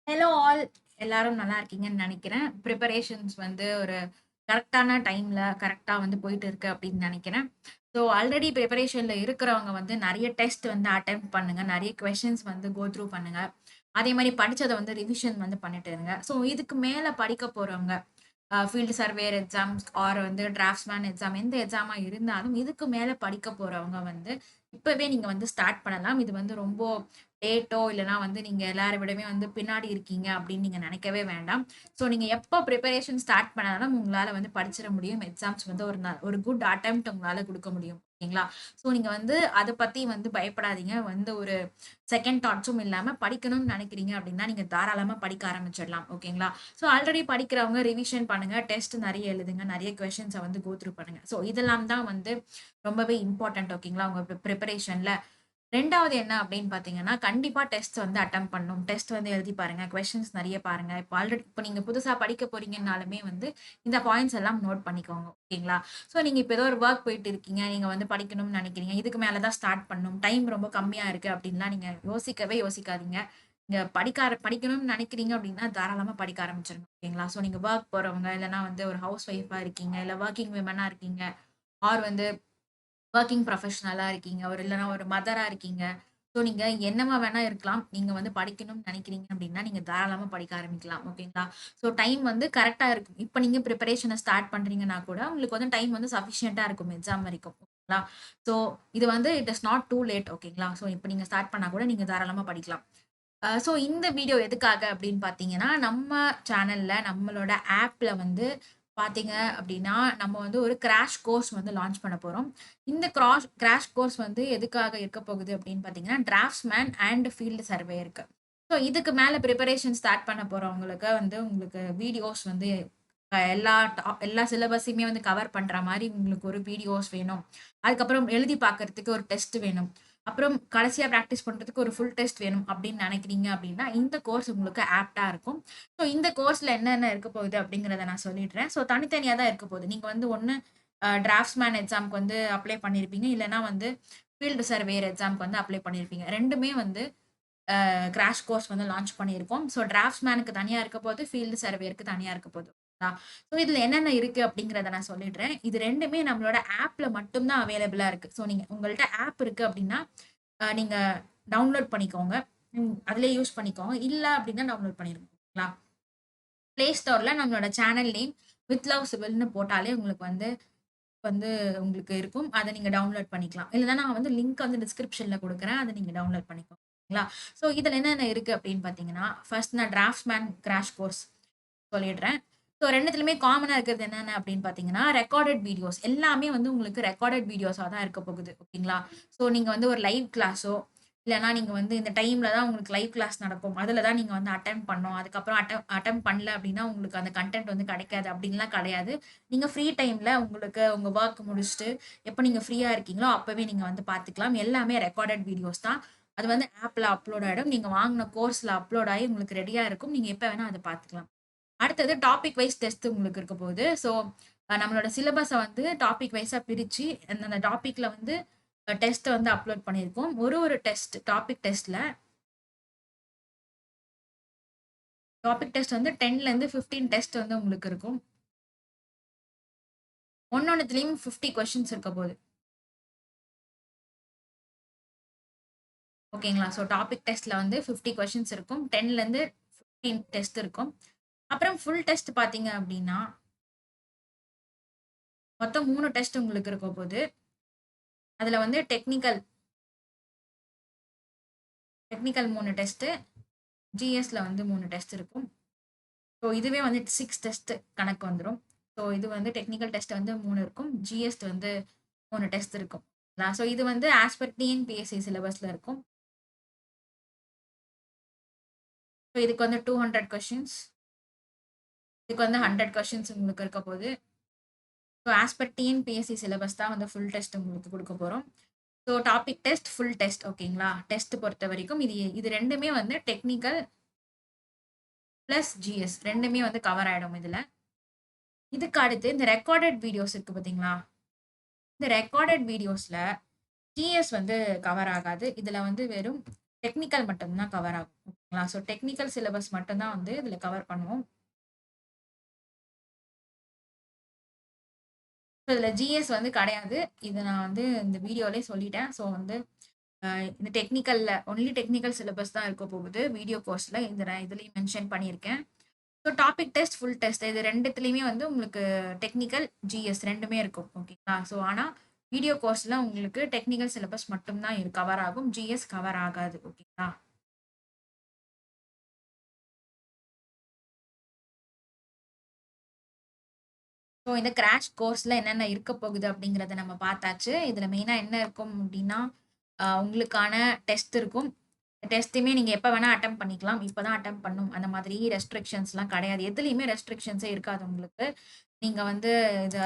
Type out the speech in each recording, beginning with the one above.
Hello all. எல்லாரும் நல்லா இருக்கீங்கன்னு நினைக்கிறேன். ப்ரிப்பரேஷன்ஸ் வந்து ஒரு கரெக்ட்டான டைம்ல கரெக்ட்டா வந்து போயிட்டு இருக்கு அப்படின்னு நினைக்கிறேன். ஸோ ஆல்ரெடி ப்ரிப்பரேஷன்ல இருக்கிறவங்க வந்து நெறைய டெஸ்ட் வந்து அட்டெம்ப்ட் பண்ணுங்க. நெறைய குவெஷன்ஸ் வந்து கோ த்ரூ பண்ணுங்க. அதே மாரி படிச்சத வந்து ரிவிஷன் வந்து பண்ணிட்டு இருங்க. ஸோ இதுக்கு மேல படிக்க போறவங்க ஃபீல்டு சர்வேயர் எக்ஸாம்ஸ் ஆர் வந்து டிராஃப்ட்ஸ்மேன் எக்ஸாம் எந்த எக்ஸாமா இருந்தாலும் இதுக்கு மேல படிக்க போறவங்க வந்து இப்பவே நீங்க வந்து ஸ்டார்ட் பண்ணலாம். இது வந்து ரொம்ப லேட்டோ இல்லைன்னா வந்து நீங்க எல்லாரை விடவே வந்து பின்னாடி இருக்கீங்க அப்படின்னு நீங்க நினைக்கவே வேண்டாம். ஸோ நீங்க எப்போ ப்ரிப்பரேஷன் ஸ்டார்ட் பண்ணாலும் உங்களால வந்து படிச்சிட முடியும். எக்ஸாம்ஸ் வந்து ஒரு குட் அட்டெம்ப்ட் உங்களால கொடுக்க முடியும். ஓகேங்களா? ஸோ நீங்க வந்து அதை பத்தி வந்து பயப்படாதீங்க. வந்து ஒரு செகண்ட் தாட்ஸும் இல்லாம படிக்கணும்னு நினைக்கிறீங்க அப்படின்னா நீங்க தாராளமா படிக்க ஆரம்பிச்சிடலாம். ஓகேங்களா? ஸோ ஆல்ரெடி படிக்கிறவங்க ரிவிஷன் பண்ணுங்க. டெஸ்ட் நிறைய எழுதுங்க. நிறைய கொஸ்டின்ஸை வந்து கோ த்ரூ பண்ணுங்க. ஸோ இதெல்லாம் தான் வந்து ரொம்பவே இம்பார்ட்டன்ட். ஓகேங்களா? உங்க ப்ரிப்பரேஷன்ல 2வது என்ன அப்படின்னு பார்த்தீங்கன்னா, கண்டிப்பா டெஸ்ட் வந்து அட்டெம்ப்ட் பண்ணணும். டெஸ்ட் வந்து எழுதி பாருங்க. கொஸ்டின்ஸ் நெறைய பாருங்க. இப்ப நீங்க புதுசா படிக்க போறீங்கன்னாலுமே வந்து இந்த பாயிண்ட்ஸ் எல்லாம் நோட் பண்ணிக்கோங்க. ஓகேங்களா? ஸோ நீங்க இப்ப ஏதோ ஒரு வொர்க் போயிட்டு இருக்கீங்க. நீங்க வந்து படிக்கணும்னு நெனைக்கிறீங்க. இதுக்கு மேல தான் ஸ்டார்ட் பண்ணணும். டைம் ரொம்ப கம்மியா இருக்கு அப்படின்லாம் நீங்க யோசிக்கவே யோசிக்காதீங்க. நீங்க படிக்கணும்னு நெனைக்கிறீங்க அப்படின்னா, தாராளமா படிக்க ஆரம்பிச்சுருங்க. ஓகேங்களா? ஸோ நீங்க வொர்க் போறவங்க, இல்லன்னா வந்து ஒரு ஹவுஸ் ஒய்ஃபா இருக்கீங்க, இல்ல வொர்க்கிங் விமனா இருக்கீங்க, ஆர் வந்து வொர்க்கிங் ப்ரொஃபஷனலா இருக்கீங்க. இல்லன்னா ஒரு மதரா இருக்கீங்க. ஸோ நீங்க என்னவா வேணா இருக்கலாம். நீங்க வந்து படிக்கணும்னு நினைக்கிறீங்க அப்படின்னா, நீங்க தாராளமா படிக்க ஆரம்பிக்கலாம். ஓகேங்களா? ஸோ டைம் வந்து கரெக்ட்டா இருக்கும். இப்ப நீங்க பிரிப்பரேஷன ஸ்டார்ட் பண்றீங்கன்னா கூட, உங்களுக்கு வந்து டைம் வந்து சஃபிஷியன்ட்டா இருக்கும் எக்ஸாம் வரைக்கும். ஓகேங்களா? ஸோ இது வந்து it is not too late. ஓகேங்களா? ஸோ இப்ப நீங்க ஸ்டார்ட் பண்ணா கூட நீங்க தாராளமா படிக்கலாம். ஸோ இந்த வீடியோ எதுக்காக அப்படின்னு பார்த்தீங்கன்னா, நம்ம சேனல்ல நம்மளோட ஆப்ல வந்து பார்த்தீங்க அப்படின்னா, நம்ம வந்து ஒரு கிராஷ் கோர்ஸ் வந்து லான்ச் பண்ண போறோம். இந்த கிராஷ் கோர்ஸ் வந்து எதுக்காக இருக்க போகுது அப்படின்னு பார்த்தீங்கன்னா, டிராஃப்ட்ஸ்மேன் அண்ட் ஃபீல்டு சர்வேயருக்கு. ஸோ இதுக்கு மேல பிரிப்பரேஷன் ஸ்டார்ட் பண்ண போறவங்களுக்கு வந்து உங்களுக்கு வீடியோஸ் வந்து எல்லா சிலபஸையுமே வந்து கவர் பண்ற மாரி உங்களுக்கு ஒரு வீடியோஸ் வேணும். அதுக்கப்புறம் எழுதி பார்க்கறதுக்கு ஒரு டெஸ்ட் வேணும். அப்புறம் கடைசியா பிராக்டிஸ் பண்றதுக்கு ஒரு ஃபுல் டெஸ்ட் வேணும் அப்படின்னு நினைக்கிறீங்க அப்படின்னா, இந்த கோர்ஸ் உங்களுக்கு ஆப்ட்டா இருக்கும். ஸோ இந்த கோர்ஸ்ல என்னென்ன இருக்க போகுது அப்படிங்கிறத நான் சொல்லிடுறேன். ஸோ தனித்தனியா தான் இருக்க போகுது. நீங்க வந்து ஒண்ணு டிராஃப்ட்ஸ்மேன் எக்ஸாம்க்கு வந்து அப்ளை பண்ணியிருப்பீங்க. இல்லன்னா வந்து ஃபீல்டு சர்வேயர் எக்ஸாம்க்கு வந்து அப்ளை பண்ணியிருப்பீங்க. 2மே வந்து கிராஷ் கோர்ஸ் வந்து லான்ச் பண்ணியிருக்கோம். ஸோ டிராஃப்ட்ஸ்மேனுக்கு தனியா இருக்க போகுது. ஃபீல்டு சர்வேயருக்கு தனியா இருக்க போகுது. ஸோ இதுல என்னென்ன இருக்கு அப்படிங்கிறத நான் சொல்லிடுறேன். இது 2மே நம்மளோட ஆப்ல மட்டும் தான் அவைலபிளா இருக்கு. ஸோ நீங்க உங்கள்ட்ட ஆப் இருக்கு அப்படின்னா, நீங்க டவுன்லோட் பண்ணிக்கோங்க. அதிலேயே யூஸ் பண்ணிக்கோங்க. இல்ல அப்படின்னா டவுன்லோட் பண்ணிருங்க. ஓகேங்களா? Play Storeல நம்மளோட சேனல் நேம் வித் லவ் சிவில்னு போட்டாலே உங்களுக்கு வந்து வந்து உங்களுக்கு இருக்கும். அத நீங்க டவுன்லோட் பண்ணிக்கலாம். இல்லன்னா நான் வந்து லிங்க் வந்து டிஸ்கிரிப்ஷன்ல குடுக்குறேன். அத நீங்க டவுன்லோட் பண்ணிக்கோங்க. ஓகேங்களா? ஸோ இதுல என்னென்ன இருக்கு அப்படின்னு பார்த்தீங்கன்னா, ஃபர்ஸ்ட் நான் டிராஃப்ட்ஸ்மேன் கிராஷ் கோர்ஸ் சொல்லிடுறேன். ஸோ 2த்துலயுமே காமனா இருக்கிறது என்னென்ன அப்படின்னு பார்த்தீங்கன்னா, ரெக்கார்டட் வீடியோஸ் எல்லாமே வந்து உங்களுக்கு ரெக்கார்டட் வீடியோஸா தான் இருக்க போகுது. ஓகேங்களா? ஸோ நீங்க வந்து ஒரு லைவ் கிளாஸோ, இல்லன்னா நீங்க வந்து இந்த டைம்ல தான் உங்களுக்கு லைவ் கிளாஸ் நடக்கும். அதுல தான் நீங்க வந்து அட்டெம்ப்ட் பண்ணணும். அதுக்கப்புறம் அட்டெம்ப்ட் பண்ணல அப்படின்னா, உங்களுக்கு அந்த கன்டென்ட் வந்து கிடைக்காது அப்படின்லாம் கிடையாது. நீங்க ஃப்ரீ டைம்ல உங்களுக்கு உங்க வொர்க் முடிச்சுட்டு, எப்ப நீங்க ஃப்ரீயா இருக்கீங்களோ, அப்பவே நீங்க வந்து பார்த்துக்கலாம். எல்லாமே ரெக்கார்டட் வீடியோஸ் தான். அது வந்து ஆப்ல அப்லோட் ஆயிடும். நீங்க வாங்குன கோர்ஸ்ல அப்லோட் ஆயி உங்களுக்கு ரெடியா இருக்கும். நீங்க எப்ப வேணா அத பார்த்துக்கலாம். அடுத்தது டாபிக் வைஸ் டெஸ்ட் உங்களுக்கு இருக்க போகுது. ஸோ நம்மளோட சிலபஸ வந்து டாபிக் வைஸா பிரிச்சு, அந்தந்த டாபிக்ல வந்து டெஸ்ட் வந்து அப்லோட் பண்ணியிருக்கோம். ஒரு டாபிக் டெஸ்ட் வந்து 10லேருந்து 15 டெஸ்ட் வந்து உங்களுக்கு இருக்கும். ஒண்ணொண்ணுத்துலயும் 50 கொஸ்டின்ஸ் இருக்க போகுது. ஓகேங்களா? ஸோ டாபிக் டெஸ்ட்ல வந்து 50 கொஸ்டின்ஸ் இருக்கும். 10லேருந்து 15 டெஸ்ட் இருக்கும். அப்புறம் ஃபுல் டெஸ்ட் பார்த்தீங்க அப்படின்னா, மொத்தம் 3 டெஸ்ட் உங்களுக்கு இருக்க போகுது. அதுல வந்து டெக்னிக்கல் 3 டெஸ்ட், ஜிஎஸ்ல வந்து 3 டெஸ்ட் இருக்கும். ஸோ இதுவே வந்து 6 டெஸ்ட் கணக்கு வந்துரும். ஸோ இது வந்து டெக்னிக்கல் டெஸ்ட் வந்து 3 இருக்கும். ஜிஎஸ் வந்து 3 டெஸ்ட் இருக்கும். ஸோ இது வந்து ஆஸ் பர் டிஎன்பிஎஸ்சி சிலபஸ்ல இருக்கும். ஸோ இதுக்கு வந்து 200 கொஸ்டின்ஸ். இதுக்கு வந்து 100 கொஸ்டின்ஸ் உங்களுக்கு இருக்க போகுது. So as per TNPSC syllabus தான் வந்து ஃபுல் டெஸ்ட் உங்களுக்கு குடுக்க போறோம். So topic test, full test ஓகேங்களா? டெஸ்ட் பொறுத்தவரைக்கும் இது 2மே வந்து டெக்னிக்கல் பிளஸ் ஜிஎஸ் 2மே வந்து கவர் ஆயிடும் இதுல. இதுக்கு அடுத்து இந்த ரெக்கார்டட் வீடியோஸ் இருக்கு பார்த்தீங்களா? இந்த ரெக்கார்டட் வீடியோஸ்ல ஜிஎஸ் வந்து கவர் ஆகாது. இதுல வந்து வெறும் டெக்னிக்கல் மட்டும் தான் கவர் ஆகும். ஸோ டெக்னிக்கல் சிலபஸ் மட்டும் தான் வந்து இதுல கவர் பண்ணுவோம். இதுல ஜிஎஸ் வந்து கிடையாது. இது நான் வந்து இந்த வீடியோலயே சொல்லிட்டேன். ஸோ வந்து இந்த டெக்னிக்கல்ல ஒன்லி டெக்னிக்கல் சிலபஸ் தான் இருக்க போகுது. வீடியோ கோர்ஸ்ல இந்த நான் இதுலயும் மென்ஷன் பண்ணியிருக்கேன். So topic test, full test இது 2த்துலயுமே வந்து உங்களுக்கு டெக்னிக்கல், ஜிஎஸ் 2மே இருக்கும். ஓகேங்களா? ஸோ ஆனா வீடியோ கோர்ஸ்ல உங்களுக்கு டெக்னிக்கல் சிலபஸ் மட்டும் தான் கவர் ஆகும். ஜிஎஸ் கவர் ஆகாது. ஓகேங்களா? ஸோ இந்த கிராஷ் கோர்ஸ்ல என்னென்ன இருக்க போகுது அப்படிங்கிறத நம்ம பார்த்தாச்சு. இதுல மெயினா என்ன இருக்கும் அப்படின்னா, உங்களுக்கான டெஸ்ட் இருக்கும். டெஸ்ட்டுமே நீங்க எப்ப வேணா அட்டெம்ப்ட் பண்ணிக்கலாம். இப்பதான் அட்டெம்ப்ட் பண்ணணும். அந்த மாதிரி ரெஸ்ட்ரிக்ஷன்ஸ்லாம் கிடையாது. எதுலயுமே ரெஸ்ட்ரிக்ஷன்ஸே இருக்காது உங்களுக்கு. நீங்க வந்து இத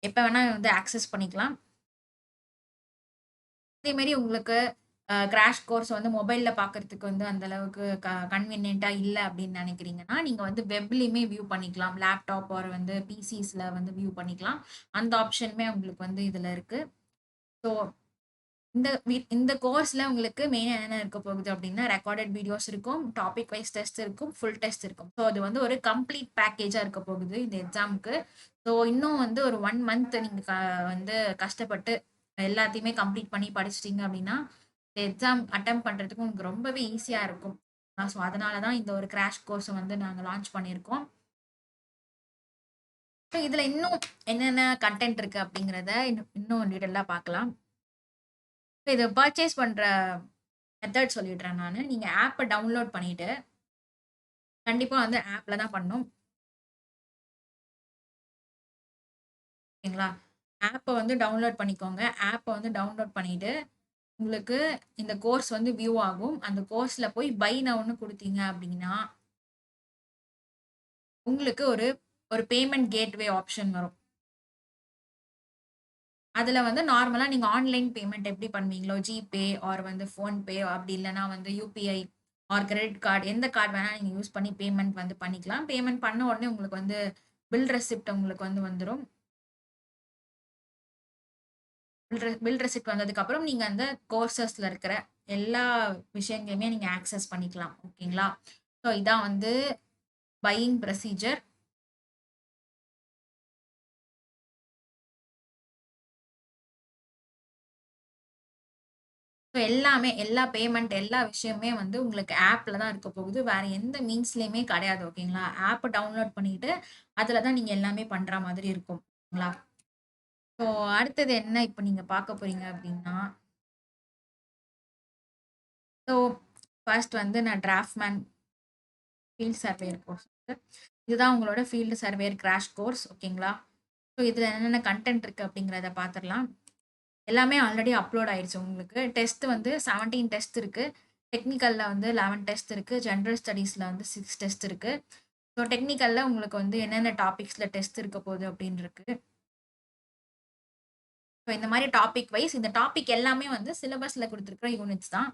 எப்ப வேணா வந்து ஆக்சஸ் பண்ணிக்கலாம். அதே மாரி உங்களுக்கு கிராஷ் கோர்ஸ் வந்து மொபைல்ல பார்க்கறதுக்கு வந்து அந்த அளவுக்கு கன்வீனியன்ட்டா இல்ல அப்படின்னு நினைக்கிறீங்கன்னா, நீங்க வந்து வெப்லயுமே வியூ பண்ணிக்கலாம். லேப்டாப் ஆர் வந்து பிசிஸ்ல வந்து வியூ பண்ணிக்கலாம். அந்த ஆப்ஷனுமே உங்களுக்கு வந்து இதுல இருக்கு. ஸோ இந்த கோர்ஸ்ல உங்களுக்கு மெயினா என்னென்ன இருக்க போகுது அப்படின்னா, ரெக்கார்டட் வீடியோஸ் இருக்கும், டாபிக் வைஸ் டெஸ்ட் இருக்கும், ஃபுல் டெஸ்ட் இருக்கும். ஸோ அது வந்து ஒரு கம்ப்ளீட் பேக்கேஜா இருக்க போகுது இந்த எக்ஸாம்க்கு. ஸோ இன்னும் வந்து ஒரு 1 மந்த் நீங்க வந்து கஷ்டப்பட்டு எல்லாத்தையுமே கம்ப்ளீட் பண்ணி படிச்சிட்டீங்க அப்படின்னா, இந்த எக்ஸாம் அட்டெம்ப்ட் பண்றதுக்கு உங்களுக்கு ரொம்பவே ஈஸியா இருக்கும். ஸோ அதனால தான் இந்த ஒரு கிராஷ் கோர்ஸ வந்து நாங்க லான்ச் பண்ணியிருக்கோம். ஸோ இதுல இன்னும் என்னென்ன கன்டென்ட் இருக்கு அப்படிங்கிறத இன்னும் டீட்டெயிலா பார்க்கலாம். இத பர்ச்சேஸ் பண்ற மெத்தட் சொல்லிடுறேன் நானு. நீங்க ஆப்ப டவுன்லோட் பண்ணிட்டு, கண்டிப்பா வந்து ஆப்ல தான் பண்ணணும். ஓகேங்களா? ஆப்ப வந்து டவுன்லோட் பண்ணிக்கோங்க. ஆப்ப வந்து டவுன்லோட் பண்ணிட்டு, உங்களுக்கு இந்த கோர்ஸ் வந்து வியூ ஆகும். அந்த கோர்ஸ்ல போய் பை நௌன்னு குடுத்தீங்க அப்டின்னா, உங்களுக்கு ஒரு ஒரு பேமெண்ட் கேட்வே ஆப்ஷன் வரும். அதுல வந்து நார்மலா நீங்க ஆன்லைன் பேமெண்ட் எப்படி பண்ணுவீங்களோ, ஜிபே ஆர் வந்து ஃபோன்பே அப்படி இல்லன்னா வந்து யுபிஐ ஆர் கிரெடிட் கார்ட் எந்த கார்ட் வேணா நீங்க யூஸ் பண்ணி பேமெண்ட் வந்து பண்ணிக்கலாம். பேமெண்ட் பண்ண உடனே உங்களுக்கு வந்து பில் ரெசிப்ட் உங்களுக்கு வந்து வந்துரும். பில் ரெசிப்ட் வந்ததுக்கப்புறம் நீங்க அந்த கோர்சஸ்ல இருக்கிற எல்லா விஷயங்களையுமே நீங்க ஆக்சஸ் பண்ணிக்கலாம். ஓகேங்களா? ஸோ இதான் வந்து பையிங் ப்ரொசீஜர். ஸோ எல்லாமே எல்லா பேமெண்ட் எல்லா விஷயமுமே வந்து உங்களுக்கு ஆப்ல தான் இருக்க போகுது. வேற எந்த மீன்ஸ்லயுமே கிடையாது. ஓகேங்களா? ஆப் டவுன்லோட் பண்ணிட்டு, அதுல தான் நீங்க எல்லாமே பண்ற மாதிரி இருக்கும். ஓகேங்களா? ஸோ அடுத்தது என்ன இப்ப நீங்க பார்க்க போறீங்க அப்படின்னா, ஸோ ஃபர்ஸ்ட் வந்து நான் டிராஃப்ட்மேன் ஃபீல்ட் சர்வேயர் கோர்ஸ். இதுதான் உங்களோட ஃபீல்டு சர்வேயர் கிராஷ் கோர்ஸ். ஓகேங்களா? ஸோ இதுல என்னென்ன கன்டென்ட் இருக்கு அப்படிங்கிறத பார்த்துடலாம். எல்லாமே ஆல்ரெடி அப்லோட் ஆயிடுச்சு உங்களுக்கு. டெஸ்ட் வந்து 17 டெஸ்ட் இருக்கு. டெக்னிக்கல்ல வந்து 11 டெஸ்ட் இருக்கு. ஜெனரல் ஸ்டடீஸ்ல வந்து 6 டெஸ்ட் இருக்கு. ஸோ டெக்னிக்கல்ல உங்களுக்கு வந்து என்னென்ன டாபிக்ஸ்ல டெஸ்ட் இருக்க போகுது அப்படின்னு இருக்கு. ஸோ இந்த மாதிரி டாபிக் வைஸ் இந்த டாபிக் எல்லாமே வந்து சிலபஸ்ல கொடுத்துருக்கிற யூனிட்ஸ் தான்.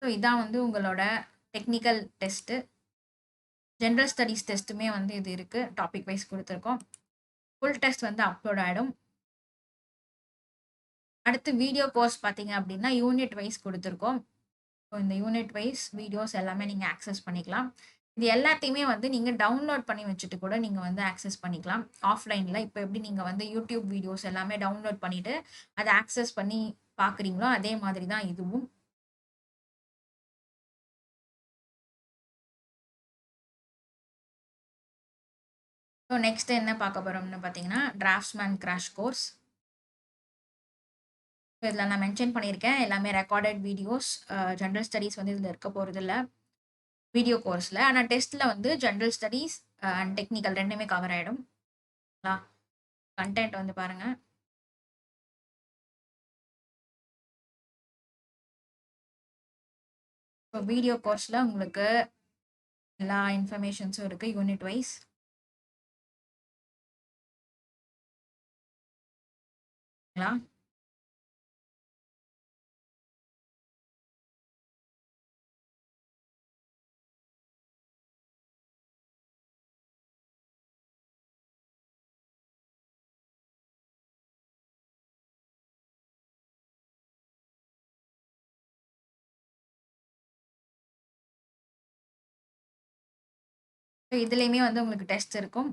ஸோ இதான் வந்து உங்களோட டெக்னிக்கல் டெஸ்ட். ஜெனரல் ஸ்டடீஸ் டெஸ்ட்டுமே வந்து இது இருக்கு. டாபிக் வைஸ் கொடுத்துருக்கோம். ஃபுல் டெஸ்ட் வந்து அப்லோட் ஆயிடும். அடுத்து வீடியோ கோர்ஸ் பார்த்தீங்க அப்படின்னா யூனிட் வைஸ் கொடுத்துருக்கோம். ஸோ இந்த யூனிட் வைஸ் வீடியோஸ் எல்லாமே நீங்க ஆக்சஸ் பண்ணிக்கலாம். இது எல்லாத்தையுமே வந்து நீங்க டவுன்லோட் பண்ணி வச்சுட்டு கூட நீங்க வந்து ஆக்சஸ் பண்ணிக்கலாம். ஆஃப்லைன்ல இப்ப எப்படி நீங்க வந்து யூடியூப் வீடியோஸ் எல்லாமே டவுன்லோட் பண்ணிட்டு, அத ஆக்சஸ் பண்ணி பார்க்குறீங்களோ, அதே மாதிரி தான் இதுவும். ஸோ நெக்ஸ்ட் என்ன பார்க்க போறோம்னு பார்த்தீங்கன்னா, டிராஃப்ட்ஸ்மேன் கிராஷ் கோர்ஸ். இதுல நான் மென்ஷன் பண்ணியிருக்கேன். எல்லாமே ரெக்கார்டட் வீடியோஸ், ஜெனரல் ஸ்டடீஸ் வந்து இதுல இருக்க போறதில்ல. வீடியோ கோர்ஸ்ல. ஆனா டெஸ்ட்ல வந்து ஜெனரல் ஸ்டடீஸ் அண்ட் டெக்னிக்கல் 2மே கவர் ஆயிடும். கன்டென்ட் வந்து பாருங்க. இப்போ வீடியோ கோர்ஸ்ல உங்களுக்கு எல்லா இன்ஃபர்மேஷன்ஸும் இருக்கு யூனிட் வைஸ். ஸோ இதுலயுமே வந்து உங்களுக்கு டெஸ்ட் இருக்கும்.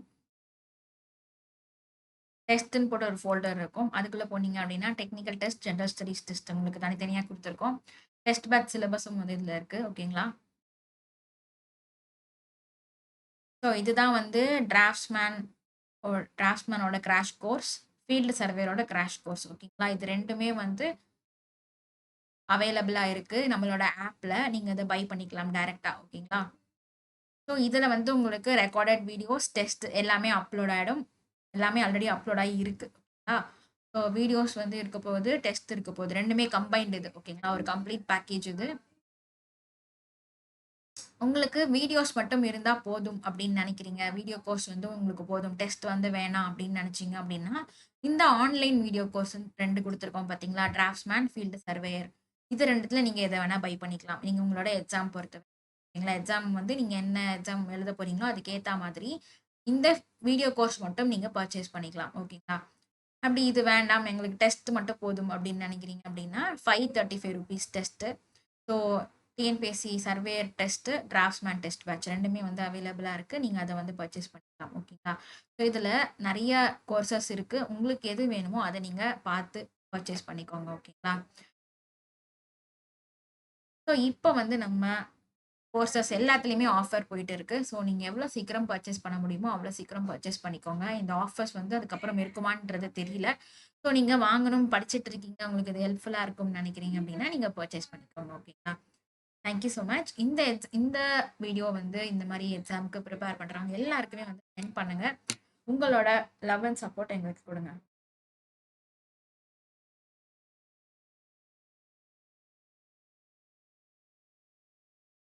டெஸ்ட்ன்னு போட்டு ஒரு ஃபோல்டர் இருக்கும். அதுக்குள்ள போனீங்க அப்படின்னா, technical test, general studies test உங்களுக்கு தனித்தனியா குடுத்துருக்கோம். டெஸ்ட் பேட்ச் சிலபஸும் வந்து இதுல இருக்கு. ஓகேங்களா? ஸோ இதுதான் வந்து டிராஃப்ட்ஸ்மேன் டிராஃப்ட்ஸ்மேனோட கிராஷ் கோர்ஸ், ஃபீல்டு சர்வேயரோட கிராஷ் கோர்ஸ். ஓகேங்களா? இது 2மே வந்து அவைலபிளா இருக்கு. நம்மளோட ஆப்ல. நீங்க அத பை பண்ணிக்கலாம் டைரக்ட்டா. ஓகேங்களா? ஸோ இதுல வந்து உங்களுக்கு ரெக்கார்டட் வீடியோஸ், டெஸ்ட் எல்லாமே அப்லோட் ஆயிடும். எல்லாமே ஆல்ரெடி அப்லோட் ஆகி இருக்கு. ஓகேங்களா? ஸோ வீடியோஸ் வந்து இருக்க போகுது, டெஸ்ட் இருக்க போகுது. 2மே கம்பைன்ட் இது. ஓகேங்களா? ஒரு கம்ப்ளீட் பேக்கேஜ் இது. உங்களுக்கு வீடியோஸ் மட்டும் இருந்தா போதும் அப்படின்னு நினைக்கிறீங்க. வீடியோ கோர்ஸ் வந்து உங்களுக்கு போதும். டெஸ்ட் வந்து வேணாம் அப்படின்னு நினைச்சீங்க அப்படின்னா, இந்த ஆன்லைன் வீடியோ கோர்ஸ் 2 குடுத்துருக்கோம் பார்த்தீங்களா? Draughtsman, field surveyor. இது 2த்துல நீங்க எத வேணா பை பண்ணிக்கலாம். நீங்க உங்களோட எக்ஸாம் பொறுத்தவரை. ஓகேங்களா? எக்ஸாம் வந்து நீங்க என்ன எக்ஸாம் எழுத போறீங்களோ அதுக்கு ஏத்த மாதிரி இந்த வீடியோ கோர்ஸ் மட்டும் நீங்க பர்ச்சேஸ் பண்ணிக்கலாம். ஓகேங்களா? அப்படி இது வேண்டாம் எங்களுக்கு டெஸ்ட் மட்டும் போதும் அப்படின்னு நினைக்கிறீங்க அப்படின்னா, ₹535 test. So TNPSC surveyor test, draftsman test batch 2மே வந்து அவைலபிளா இருக்கு. நீங்க அத வந்து பர்ச்சேஸ் பண்ணிக்கலாம். ஓகேங்களா? ஸோ இதுல நெறைய கோர்சஸ் இருக்கு. உங்களுக்கு எது வேணுமோ அத நீங்க பார்த்து பர்ச்சேஸ் பண்ணிக்கோங்க. ஓகேங்களா? ஸோ இப்ப வந்து நம்ம கோர்சஸ் எல்லாத்துலயுமே ஆஃபர் போயிட்டு இருக்கு. ஸோ நீங்க எவ்வளோ சீக்கிரம் பர்ச்சேஸ் பண்ண முடியுமோ, அவ்வளோ சீக்கிரம் பர்ச்சேஸ் பண்ணிக்கோங்க. இந்த ஆஃபர்ஸ் வந்து அதுக்கப்புறம் இருக்குமான்றது தெரியல. ஸோ நீங்க வாங்கணும், படிச்சுட்டு இருக்கீங்க, உங்களுக்கு இது ஹெல்ப்ஃபுல்லா இருக்கும்னு நினைக்கிறீங்க அப்படின்னா, நீங்க பர்ச்சேஸ் பண்ணிக்கோங்க. ஓகேங்களா? Thank you so much. இந்த வீடியோ வந்து இந்த மாரி எக்ஸாம்க்கு ப்ரிப்பேர் பண்றாங்க எல்லாருக்குமே வந்து சென்ட் பண்ணுங்க. உங்களோட லவ் அண்ட் சப்போர்ட் எங்களுக்கு குடுங்க.